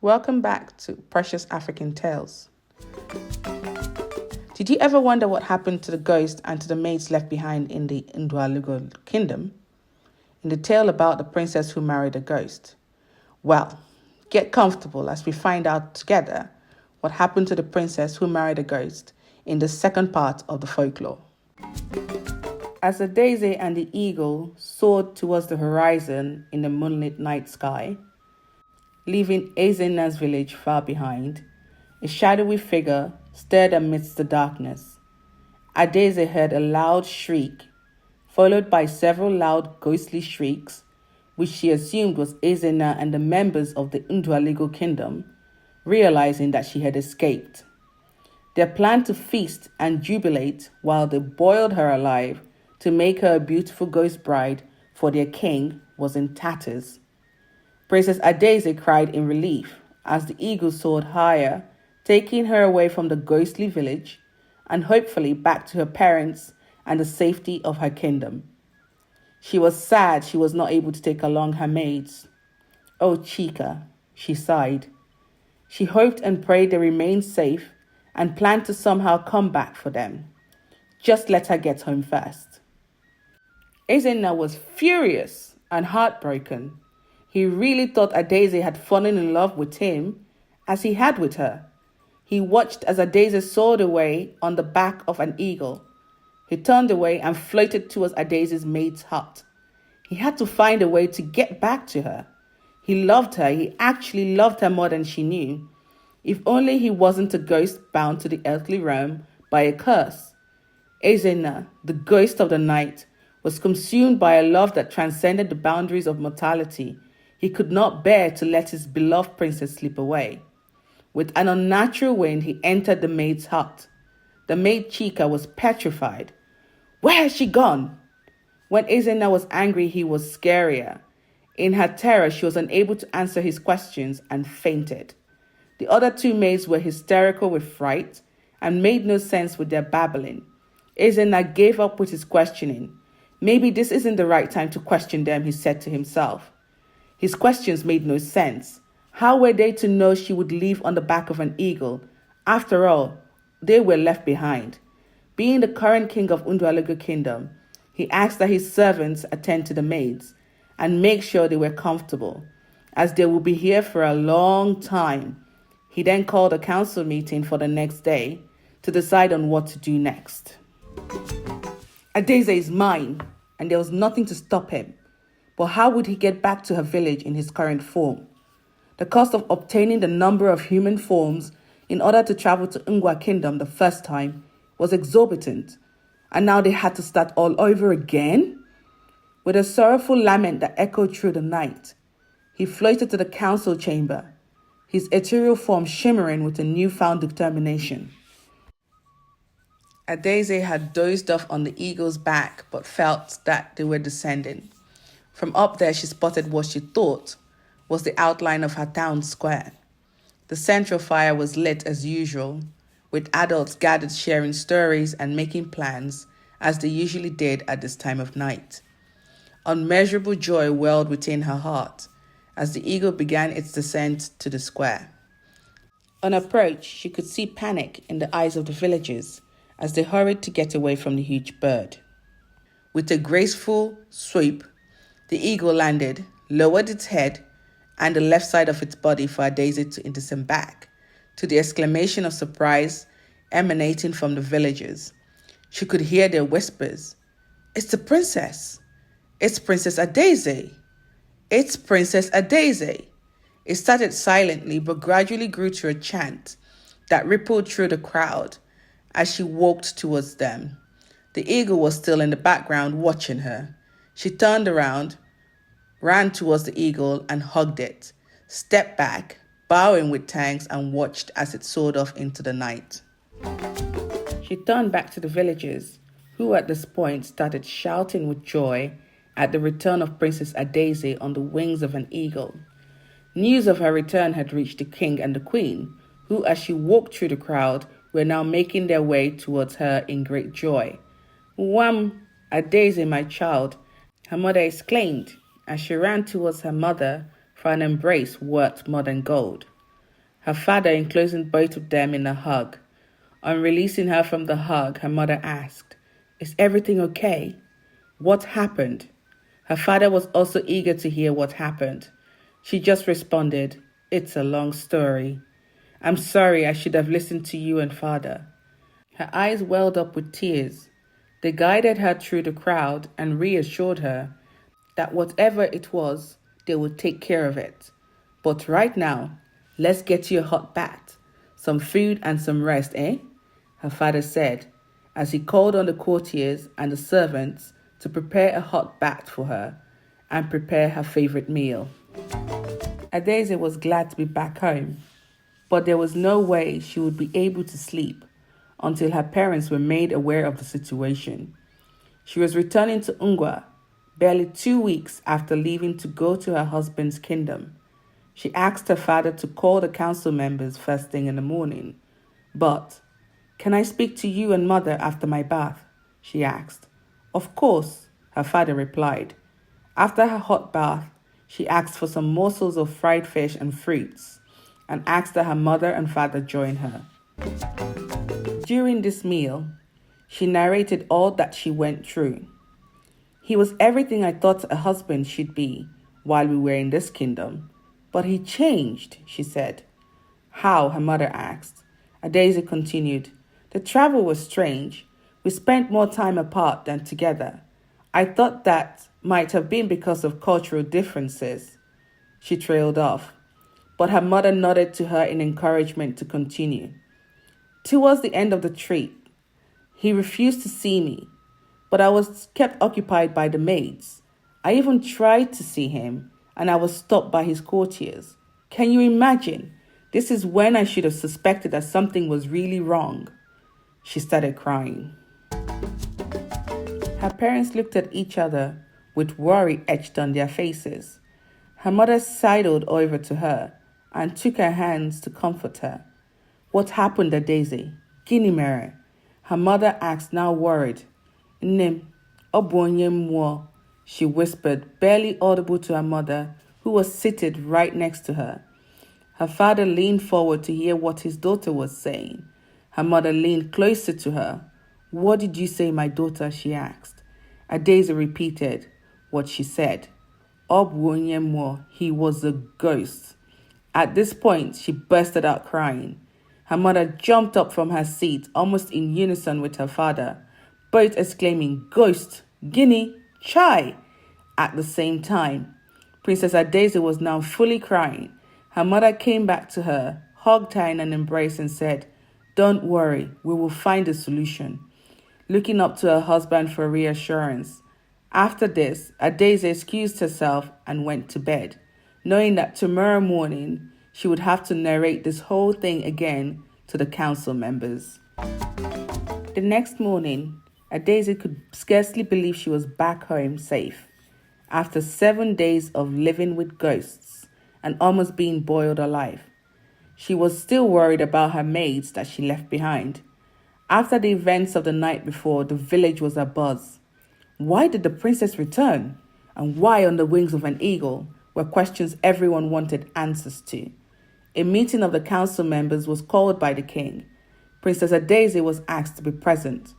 Welcome back to Precious African Tales. Did you ever wonder what happened to the ghost and to the maids left behind in the Ndwalugo kingdom? In the tale about the princess who married a ghost? Well, get comfortable as we find out together what happened to the princess who married a ghost in the second part of the folklore. As the daisy and the eagle soared towards the horizon in the moonlit night sky, leaving Ezena's village far behind, a shadowy figure stirred amidst the darkness. Adaeze heard a loud shriek, followed by several loud ghostly shrieks, which she assumed was Ezena and the members of the Ndwalugo kingdom, realizing that she had escaped. Their plan to feast and jubilate while they boiled her alive to make her a beautiful ghost bride for their king was in tatters. Princess Adaeze cried in relief as the eagle soared higher, taking her away from the ghostly village and hopefully back to her parents and the safety of her kingdom. She was sad she was not able to take along her maids. Oh, Chika, she sighed. She hoped and prayed they remained safe and planned to somehow come back for them. Just let her get home first. Ezena was furious and heartbroken. He really thought Adaeze had fallen in love with him as he had with her. He watched as Adaeze soared away on the back of an eagle. He turned away and floated towards Adaeze's maid's hut. He had to find a way to get back to her. He loved her. He actually loved her more than she knew. If only he wasn't a ghost bound to the earthly realm by a curse. Ezena, the ghost of the night, was consumed by a love that transcended the boundaries of mortality. He could not bear to let his beloved princess slip away. With an unnatural wind, he entered the maid's hut. The maid Chika was petrified. Where has she gone? When Ezena was angry, he was scarier. In her terror, she was unable to answer his questions and fainted. The other two maids were hysterical with fright and made no sense with their babbling. Ezena gave up with his questioning. Maybe this isn't the right time to question them, he said to himself. His questions made no sense. How were they to know she would leave on the back of an eagle? After all, they were left behind. Being the current king of Ndwalugo kingdom, he asked that his servants attend to the maids and make sure they were comfortable, as they will be here for a long time. He then called a council meeting for the next day to decide on what to do next. Adaeze is mine, and there was nothing to stop him. But how would he get back to her village in his current form? The cost of obtaining the number of human forms in order to travel to Ngwa Kingdom the first time was exorbitant, and now they had to start all over again? With a sorrowful lament that echoed through the night, he floated to the council chamber, his ethereal form shimmering with a newfound determination. Adaeze had dozed off on the eagle's back, but felt that they were descending. From up there, she spotted what she thought was the outline of her town square. The central fire was lit as usual, with adults gathered sharing stories and making plans, as they usually did at this time of night. Unmeasurable joy welled within her heart as the eagle began its descent to the square. On approach, she could see panic in the eyes of the villagers as they hurried to get away from the huge bird. With a graceful swoop, the eagle landed, lowered its head and the left side of its body for Adaeze to disembark, to the exclamation of surprise emanating from the villagers. She could hear their whispers. It's the princess. It's Princess Adaeze. It's Princess Adaeze. It started silently but gradually grew to a chant that rippled through the crowd as she walked towards them. The eagle was still in the background watching her. She turned around, ran towards the eagle and hugged it, stepped back, bowing with thanks, and watched as it soared off into the night. She turned back to the villagers, who at this point started shouting with joy at the return of Princess Adaeze on the wings of an eagle. News of her return had reached the king and the queen, who, as she walked through the crowd, were now making their way towards her in great joy. "Wham, Adaeze, my child," her mother exclaimed as she ran towards her mother for an embrace worth more than gold. her father enclosing both of them in a hug. On releasing her from the hug, her mother asked, "Is everything okay? What happened?" Her father was also eager to hear what happened. She just responded, "It's a long story. I'm sorry, I should have listened to you and father." Her eyes welled up with tears. They guided her through the crowd and reassured her that whatever it was, they would take care of it. But right now, let's get you a hot bath, some food and some rest, eh? Her father said, as he called on the courtiers and the servants to prepare a hot bath for her and prepare her favorite meal. Adaeze was glad to be back home, but there was no way she would be able to sleep until her parents were made aware of the situation. She was returning to Ungwa barely 2 weeks after leaving to go to her husband's kingdom. She asked her father to call the council members first thing in the morning. But, "Can I speak to you and mother after my bath?" she asked. "Of course," her father replied. After her hot bath, she asked for some morsels of fried fish and fruits and asked that her mother and father join her. During this meal, she narrated all that she went through. "He was everything I thought a husband should be while we were in this kingdom. But he changed," she said. "How?" her mother asked. Adaeze continued, "The travel was strange. We spent more time apart than together. I thought that might have been because of cultural differences." She trailed off, but her mother nodded to her in encouragement to continue. "Towards the end of the trip, he refused to see me, but I was kept occupied by the maids. I even tried to see him, and I was stopped by his courtiers. Can you imagine? This is when I should have suspected that something was really wrong." She started crying. Her parents looked at each other with worry etched on their faces. Her mother sidled over to her and took her hands to comfort her. "What happened, Adaeze? Gini mere?" Her mother asked, now worried. "Nnem, obonye mwo," she whispered, barely audible to her mother, who was seated right next to her. Her father leaned forward to hear what his daughter was saying. Her mother leaned closer to her. "What did you say, my daughter?" she asked. Adaeze repeated what she said. "Obonye mwo, he was a ghost." At this point, she bursted out crying. Her mother jumped up from her seat, almost in unison with her father, both exclaiming, "Ghost! Guinea! Chai!" at the same time. Princess Adaeze was now fully crying. Her mother came back to her, hugged her in an embrace and said, "Don't worry, we will find a solution," looking up to her husband for reassurance. After this, Adaeze excused herself and went to bed, knowing that tomorrow morning she would have to narrate this whole thing again to the council members. The next morning, Adaeze could scarcely believe she was back home safe. After 7 days of living with ghosts and almost being boiled alive, she was still worried about her maids that she left behind. After the events of the night before, the village was abuzz. Why did the princess return? And why on the wings of an eagle? Were questions everyone wanted answers to. A meeting of the council members was called by the king. Princess Adaeze was asked to be present.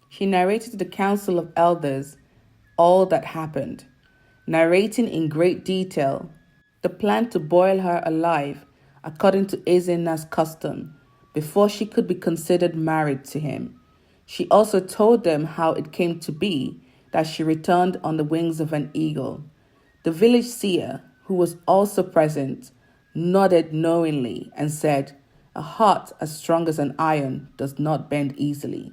She narrated to the council of elders all that happened, narrating in great detail the plan to boil her alive according to Ezenna's custom before she could be considered married to him. She also told them how it came to be that she returned on the wings of an eagle. The village seer, who was also present, nodded knowingly and said, "A heart as strong as an iron does not bend easily."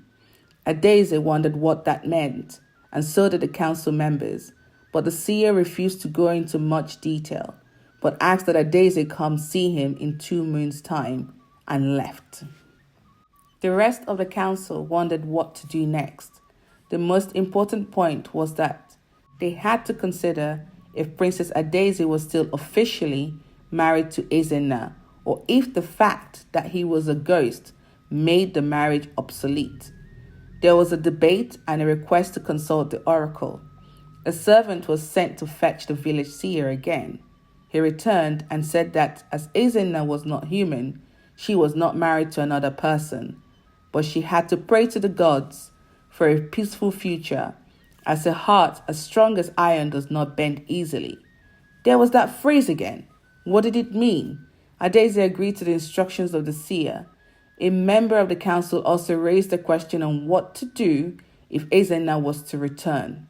Adaeze wondered what that meant, and so did the council members, but the seer refused to go into much detail, but asked that Adaeze come see him in 2 moons' time, and left. The rest of the council wondered what to do next. The most important point was that they had to consider if Princess Adaeze was still officially married to Ezenna, or if the fact that he was a ghost made the marriage obsolete. There was a debate and a request to consult the oracle. A servant was sent to fetch the village seer again. He returned and said that as Ezenna was not human, She was not married to another person, but she had to pray to the gods for a peaceful future, as a heart as strong as iron does not bend easily. There was that phrase again. What did it mean? Adaeze agreed to the instructions of the seer. A member of the council also raised the question on what to do if Ezenna was to return.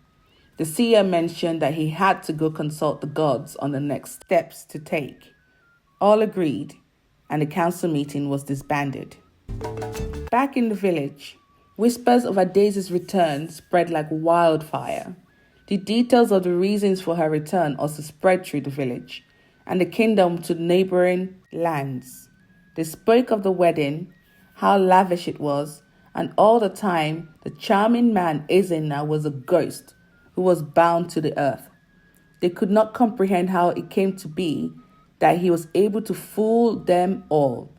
The seer mentioned that he had to go consult the gods on the next steps to take. All agreed, and the council meeting was disbanded. Back in the village, whispers of Adaeze's return spread like wildfire. The details of the reasons for her return also spread through the village and the kingdom to neighboring lands. They spoke of the wedding, how lavish it was, and all the time the charming man Ezenna was a ghost who was bound to the earth. They could not comprehend how it came to be that he was able to fool them all.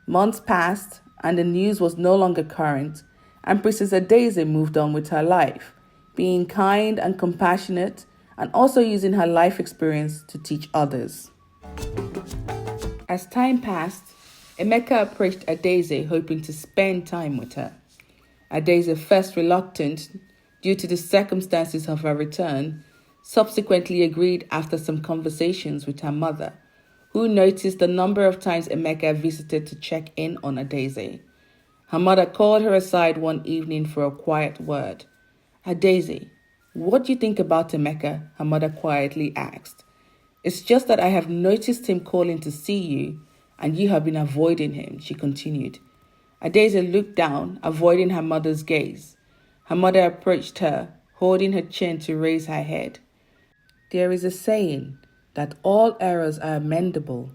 Months passed, and the news was no longer current, and Princess Adaeze moved on with her life, being kind and compassionate, and also using her life experience to teach others. As time passed, Emeka approached Adaeze hoping to spend time with her. Adaeze, first reluctant due to the circumstances of her return, subsequently agreed after some conversations with her mother, who noticed the number of times Emeka visited to check in on Adaeze. Her mother called her aside one evening for a quiet word. Adaeze, what do you think about Emeka? Her mother quietly asked. It's just that I have noticed him calling to see you, and you have been avoiding him, she continued. Adaeze looked down, avoiding her mother's gaze. Her mother approached her, holding her chin to raise her head. There is a saying that all errors are amendable.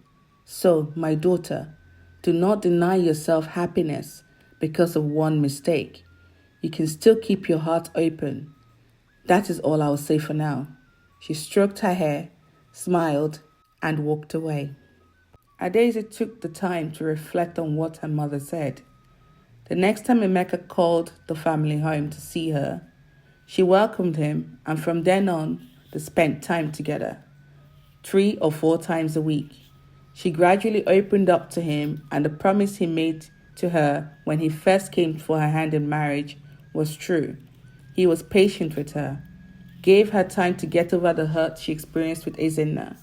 So, my daughter, do not deny yourself happiness because of one mistake. You can still keep your heart open. That is all I will say for now. She stroked her hair, smiled, and walked away. Adaeze took the time to reflect on what her mother said. The next time Emeka called the family home to see her, she welcomed him, and from then on, they spent time together. 3 or 4 times a week. She gradually opened up to him, and the promise he made to her when he first came for her hand in marriage was true. He was patient with her, gave her time to get over the hurt she experienced with Ezenna.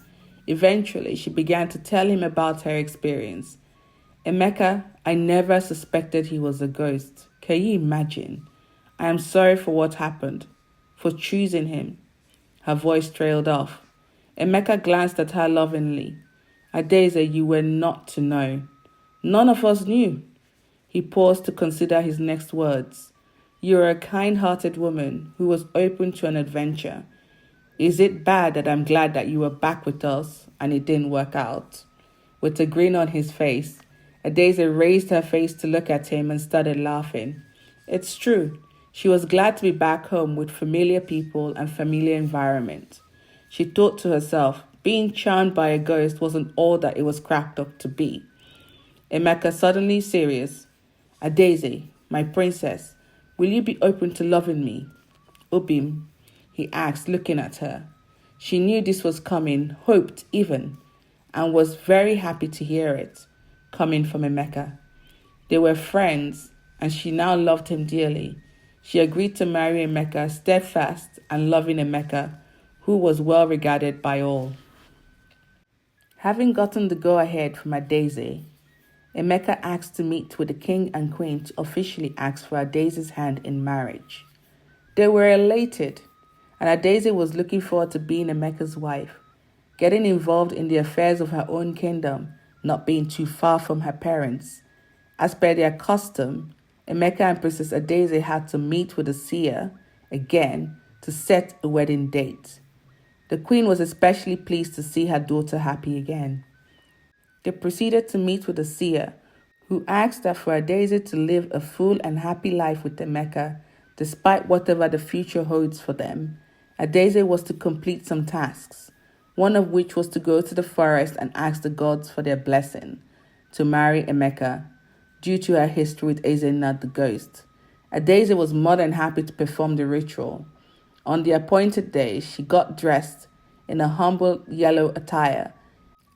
Eventually, she began to tell him about her experience. Emeka, I never suspected he was a ghost. Can you imagine? I am sorry for what happened, for choosing him. Her voice trailed off. Emeka glanced at her lovingly. Adaeze, you were not to know. None of us knew. He paused to consider his next words. You are a kind-hearted woman who was open to an adventure. Is it bad that I'm glad that you were back with us and it didn't work out? With a grin on his face, Adaeze raised her face to look at him and started laughing. It's true. She was glad to be back home with familiar people and familiar environment. She thought to herself, being charmed by a ghost wasn't all that it was cracked up to be. Emeka, suddenly serious. Adaeze, my princess, will you be open to loving me? Obim, he asked, looking at her. She knew this was coming, hoped even, and was very happy to hear it, coming from Emeka. They were friends, and she now loved him dearly. She agreed to marry Emeka, steadfast and loving Emeka, who was well regarded by all. Having gotten the go-ahead from Adaeze, Emeka asked to meet with the king and queen to officially ask for Adaeze's hand in marriage. They were elated, and Adaeze was looking forward to being Emeka's wife, getting involved in the affairs of her own kingdom, not being too far from her parents. As per their custom, Emeka and Princess Adaeze had to meet with the seer again to set a wedding date. The queen was especially pleased to see her daughter happy again. They proceeded to meet with the seer, who asked her for Adaeze to live a full and happy life with Emeka, despite whatever the future holds for them. Adaeze was to complete some tasks, one of which was to go to the forest and ask the gods for their blessing to marry Emeka, due to her history with Ezenna the ghost. Adaeze was more than happy to perform the ritual. On the appointed day, she got dressed in a humble yellow attire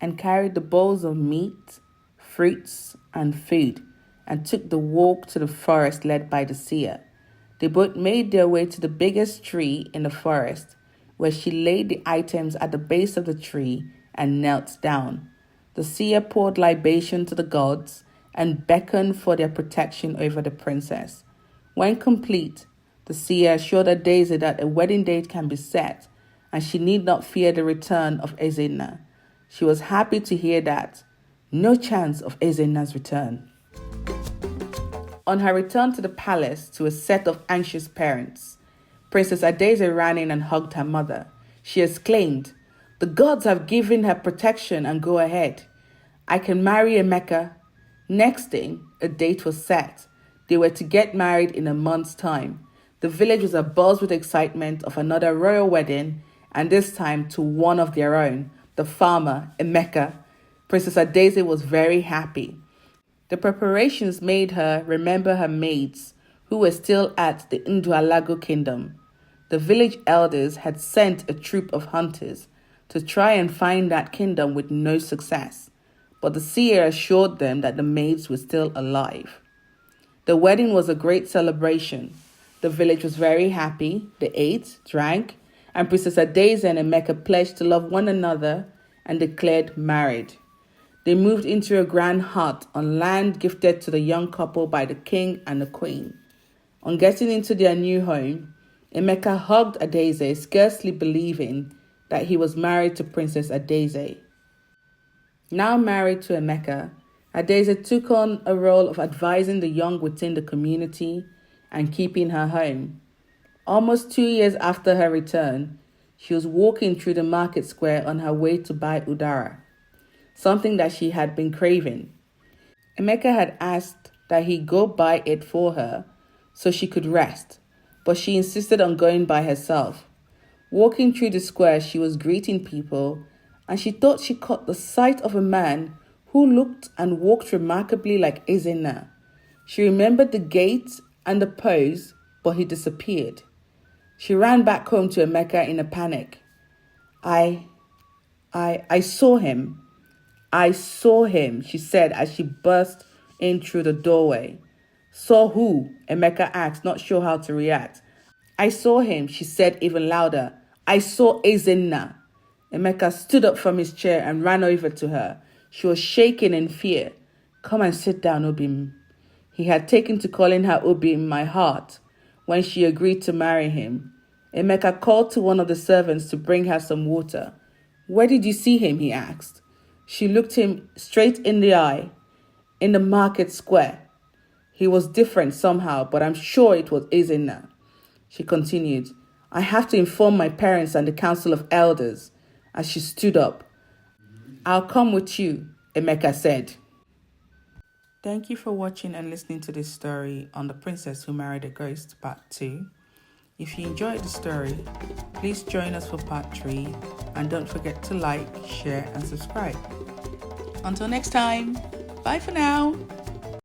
and carried the bowls of meat, fruits, and food and took the walk to the forest led by the seer. They both made their way to the biggest tree in the forest, where she laid the items at the base of the tree and knelt down. The seer poured libation to the gods and beckoned for their protection over the princess. When complete, the seer assured Daisy that a wedding date can be set and she need not fear the return of Ezinna. She was happy to hear that. No chance of Ezinna's return. On her return to the palace to a set of anxious parents, Princess Adaeze ran in and hugged her mother. She exclaimed, "The gods have given her protection and go ahead. I can marry Emeka." Next day, a date was set. They were to get married in a month's time. The village was abuzz with excitement of another royal wedding, and this time to one of their own, the farmer, Emeka. Princess Adaeze was very happy. The preparations made her remember her maids, who were still at the Ndwalago kingdom. The village elders had sent a troop of hunters to try and find that kingdom with no success, but the seer assured them that the maids were still alive. The wedding was a great celebration. The village was very happy. They ate, drank, and Princess Adaeze and Emeka pledged to love one another and declared married. They moved into a grand hut on land gifted to the young couple by the king and the queen. On getting into their new home, Emeka hugged Adaeze, scarcely believing that he was married to Princess Adaeze. Now married to Emeka, Adaeze took on a role of advising the young within the community and keeping her home. Almost 2 years after her return, she was walking through the market square on her way to buy udara, something that she had been craving. Emeka had asked that he go buy it for her so she could rest, but she insisted on going by herself. Walking through the square, she was greeting people, and she thought she caught the sight of a man who looked and walked remarkably like Ezinna. She remembered the gait and the pose, but he disappeared. She ran back home to Emeka in a panic. I saw him. I saw him, she said as she burst in through the doorway. Saw who? Emeka asked, not sure how to react. I saw him, she said even louder. I saw Ezinna. Emeka stood up from his chair and ran over to her. She was shaking in fear. Come and sit down, Obim. He had taken to calling her Obim, my heart, when she agreed to marry him. Emeka called to one of the servants to bring her some water. Where did you see him? He asked. She looked him straight in the eye. In the market square. He was different somehow, but I'm sure it was Ezinna. She continued, I have to inform my parents and the council of elders. As she stood up. I'll come with you, Emeka said. Thank you for watching and listening to this story on The Princess Who Married a Ghost, Part 2. If you enjoyed the story, please join us for Part 3 and don't forget to like, share and subscribe. Until next time, bye for now.